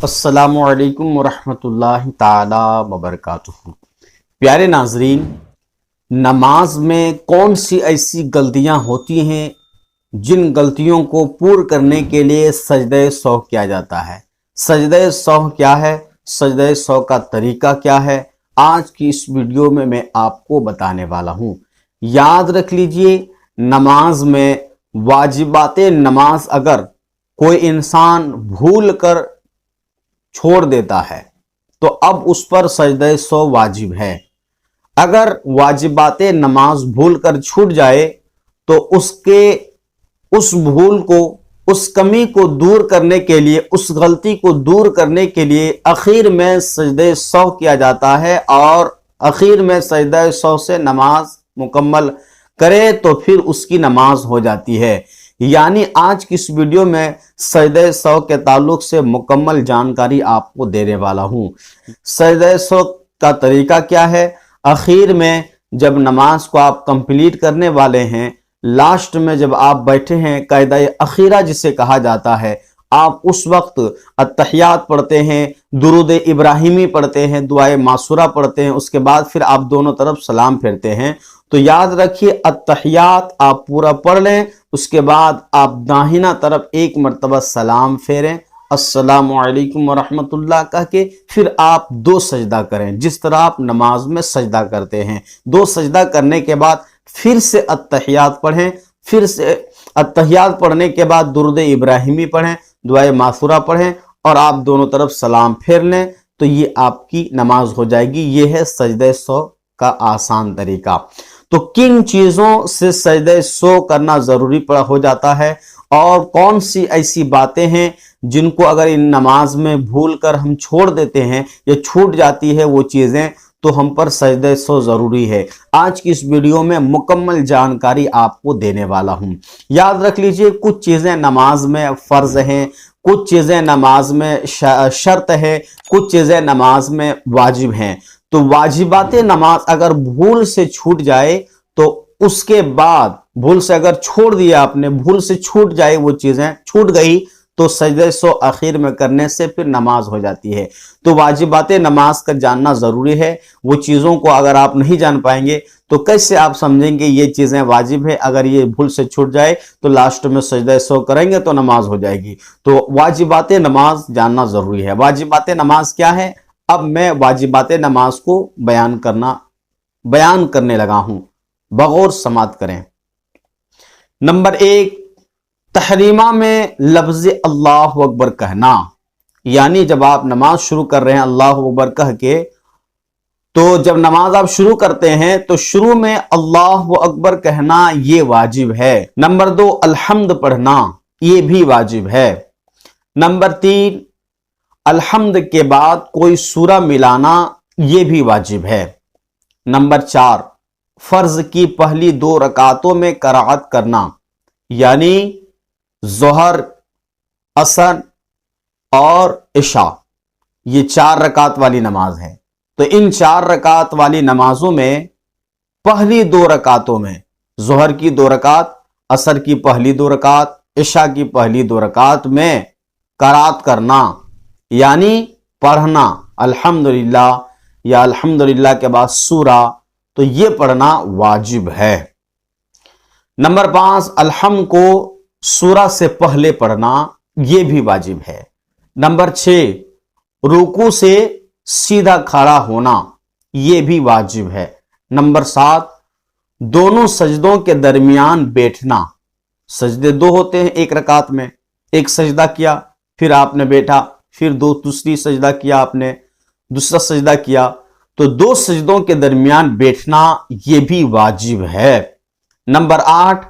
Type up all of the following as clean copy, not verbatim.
السلام علیکم ورحمۃ اللہ تعالی وبرکاتہ۔ پیارے ناظرین، نماز میں کون سی ایسی غلطیاں ہوتی ہیں جن غلطیوں کو پور کرنے کے لیے سجدہ سہو کیا جاتا ہے؟ سجدہ سہو کیا ہے؟ سجدہ سہو کا طریقہ کیا ہے؟ آج کی اس ویڈیو میں میں آپ کو بتانے والا ہوں۔ یاد رکھ لیجئے، نماز میں واجبات نماز اگر کوئی انسان بھول کر چھوڑ دیتا ہے تو اب اس پر سجدہ سہو واجب ہے۔ اگر واجبات نماز بھول کر چھوٹ جائے تو اس بھول کو، اس کمی کو دور کرنے کے لیے، اس غلطی کو دور کرنے کے لیے اخیر میں سجدہ سہو کیا جاتا ہے، اور اخیر میں سجدہ سہو سے نماز مکمل کرے تو پھر اس کی نماز ہو جاتی ہے۔ یعنی آج کی اس ویڈیو میں سجدہ سہو کے تعلق سے مکمل جانکاری آپ کو دینے والا ہوں۔ سجدہ سہو کا طریقہ کیا ہے؟ اخیر میں جب نماز کو آپ کمپلیٹ کرنے والے ہیں، لاسٹ میں جب آپ بیٹھے ہیں، قاعدہ اخیرہ جسے کہا جاتا ہے، آپ اس وقت التحیات پڑھتے ہیں، درود ابراہیمی پڑھتے ہیں، دعائے معصورہ پڑھتے ہیں، اس کے بعد پھر آپ دونوں طرف سلام پھیرتے ہیں۔ تو یاد رکھیے، التحیات آپ پورا پڑھ لیں، اس کے بعد آپ داہنہ طرف ایک مرتبہ سلام پھیریں، السلام علیکم ورحمۃ اللہ کہہ کے پھر آپ دو سجدہ کریں، جس طرح آپ نماز میں سجدہ کرتے ہیں۔ دو سجدہ کرنے کے بعد پھر سے التحیات پڑھیں، پھر سے التحیات پڑھنے کے بعد درود ابراہیمی پڑھیں، دعائے معصورہ پڑھیں، اور آپ دونوں طرف سلام پھیر لیں، تو یہ آپ کی نماز ہو جائے گی۔ یہ ہے سجدہ سہو کا آسان طریقہ۔ تو کن چیزوں سے سجدہ سہو کرنا ضروری ہو جاتا ہے، اور کون سی ایسی باتیں ہیں جن کو اگر ان نماز میں بھول کر ہم چھوڑ دیتے ہیں یا چھوٹ جاتی ہے وہ چیزیں، تو ہم پر سجدہ سہو ضروری ہے۔ آج کی اس ویڈیو میں مکمل جانکاری آپ کو دینے والا ہوں۔ یاد رکھ لیجئے، کچھ چیزیں نماز میں فرض ہیں، کچھ چیزیں نماز میں شرط ہے، کچھ چیزیں نماز میں واجب ہیں۔ تو واجبات نماز اگر بھول سے چھوٹ جائے تو اس کے بعد، بھول سے اگر چھوڑ دیا آپ نے، بھول سے چھوٹ جائے، وہ چیزیں چھوٹ گئی، تو سجدہ سہو آخر میں کرنے سے پھر نماز ہو جاتی ہے۔ تو واجبات نماز کا جاننا ضروری ہے۔ وہ چیزوں کو اگر آپ نہیں جان پائیں گے تو کیسے آپ سمجھیں گے یہ چیزیں واجب ہے؟ اگر یہ بھول سے چھوٹ جائے تو لاسٹ میں سجدہ سہو کریں گے تو نماز ہو جائے گی۔ تو واجبات نماز جاننا ضروری ہے۔ واجبات نماز کیا ہے؟ اب میں واجبات نماز کو بیان کرنے لگا ہوں، بغور سماعت کریں۔ نمبر 1، تحریمہ میں لفظ اللہ اکبر کہنا۔ یعنی جب آپ نماز شروع کر رہے ہیں اللہ اکبر کہہ کے، تو جب نماز آپ شروع کرتے ہیں تو شروع میں اللہ اکبر کہنا یہ واجب ہے۔ نمبر 2، الحمد پڑھنا، یہ بھی واجب ہے۔ نمبر 3، الحمد کے بعد کوئی سورہ ملانا، یہ بھی واجب ہے۔ نمبر 4، فرض کی پہلی 2 رکعتوں میں قرات کرنا، یعنی ظہر، عصر اور عشاء، یہ 4 رکعت والی نماز ہے۔ تو ان 4 رکعت والی نمازوں میں پہلی 2 رکعتوں میں، ظہر کی 2 رکعت، عصر کی پہلی 2 رکعت، عشاء کی پہلی 2 رکعت میں قرات کرنا، یعنی پڑھنا الحمدللہ، یا الحمدللہ کے بعد سورہ، تو یہ پڑھنا واجب ہے۔ نمبر 5، الحمد کو سورہ سے پہلے پڑھنا، یہ بھی واجب ہے۔ نمبر 6، رکوع سے سیدھا کھڑا ہونا، یہ بھی واجب ہے۔ نمبر 7، دونوں سجدوں کے درمیان بیٹھنا۔ سجدے 2 ہوتے ہیں ایک رکعت میں، ایک سجدہ کیا، پھر آپ نے بیٹھا، پھر دوسری سجدہ کیا آپ نے، دوسرا سجدہ کیا، تو 2 سجدوں کے درمیان بیٹھنا یہ بھی واجب ہے۔ نمبر 8،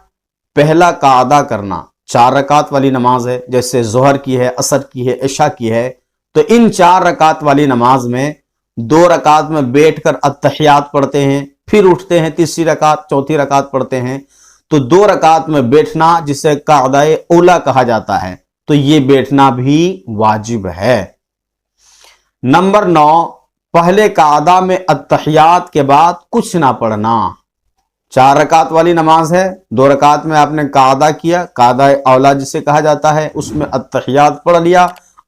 پہلا قعدہ کرنا۔ 4 رکعت والی نماز ہے، جیسے ظہر کی ہے، عصر کی ہے، عشاء کی ہے، تو ان 4 رکعت والی نماز میں 2 رکعت میں بیٹھ کر التحیات پڑھتے ہیں، پھر اٹھتے ہیں، تیسری رکعت، چوتھی رکعت پڑھتے ہیں، تو 2 رکعت میں بیٹھنا جسے قعدہ اولا کہا جاتا ہے، تو یہ بیٹھنا بھی واجب ہے۔ نمبر 9، پہلے قعدہ میں التحیات کے بعد کچھ نہ پڑھنا۔ 4 رکعت والی نماز ہے، 2 رکعت میں آپ نے قعدہ کیا، قعدہ اولا جسے کہا جاتا ہے، اس میں التحیات پڑھ لیا،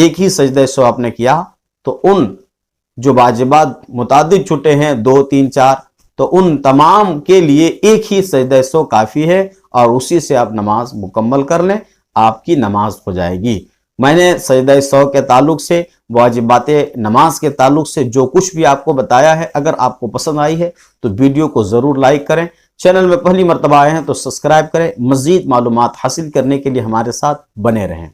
ایک ہی سجدہ سو آپ نے کیا تو ان جو واجبات متعدد چھٹے ہیں 2 3 4 تو ان تمام کے لیے ایک ہی سجدہ سو کافی ہے اور اسی سے آپ نماز مکمل کر لیں، آپ کی نماز ہو جائے گی۔ میں نے سجدہ سو کے تعلق سے، واجبات نماز کے تعلق سے جو کچھ بھی آپ کو بتایا ہے، اگر آپ کو پسند آئی ہے تو ویڈیو کو ضرور لائک کریں، چینل میں پہلی مرتبہ آئے ہیں تو سبسکرائب کریں، مزید معلومات حاصل کرنے کے لیے ہمارے ساتھ بنے رہیں۔